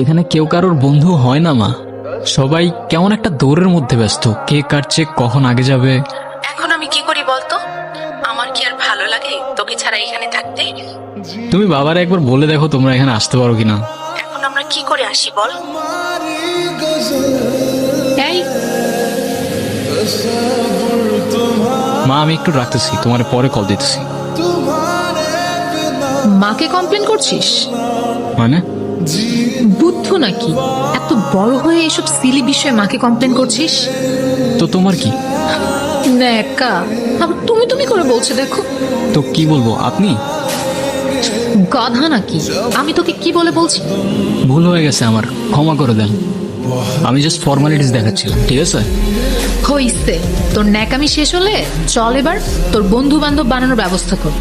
এখানে কেউ কারোর বন্ধু হয় না মা, সবাই কেমন একটা দৌড়ের মধ্যে ব্যস্ত, কে কাটছে কখন আগে যাবে। এখন আমি কি করি বলতো? আমার কি আর ভালো লাগে তোকে ছাড়া এখানে থাকতে? তুমি বাবারে একবার বলে দেখো তোমরা এখানে আসতে পারো কিনা। এখন আমরা কি করে আসি বল? এই মা আমি একটু রাখতেছি, তোমার পরে কল দিতেছি। মাকে কমপ্লেন করছিস? মানে বুদ্ধ নাকি? এত বড় হয়ে এসব সিলি বিষয়ে মাকে কমপ্লেন করছিস? তো তোমার কি? একা আবার তুমি তুমি করে বলছে দেখো। তো কি বলবো, আপনি? গাধা নাকি? আমি তোকে কি বলে বলছি? ভুল হয়ে গেছে আমার, ক্ষমা করে দেন। আমি জাস্ট ফর্মালিটিস দেখাচ্ছিলাম, ঠিক আছে? হইছে, তোর ন্যাকামি শেষ হলে চল এবার তোর বন্ধু বান্ধব বানানোর ব্যবস্থা কর।